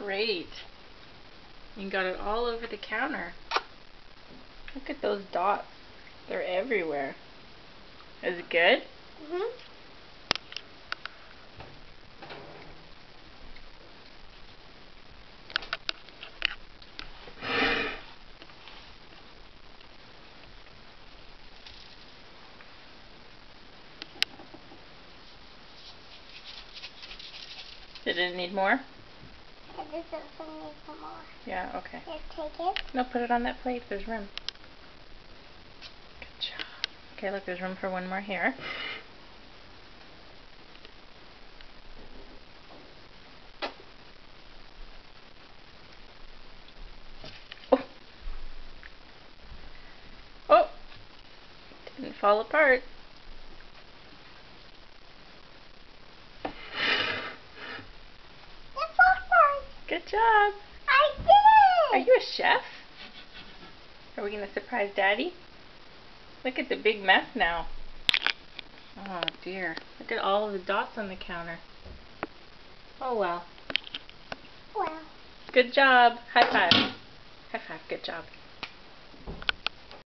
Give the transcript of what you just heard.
great. You got it all over the counter. Look at those dots. They're everywhere. Is it good? Mhm. Did it need more? This also needs some more. Yeah, okay. Here, take it. No, put it on that plate. There's room. Good job. Okay, look, there's room for one more here. Oh! Oh! Didn't fall apart. Good job. I did it! Are you a chef? Are we going to surprise Daddy? Look at the big mess now. Oh dear. Look at all of the dots on the counter. Oh well. Well. Good job. High five. High five. Good job.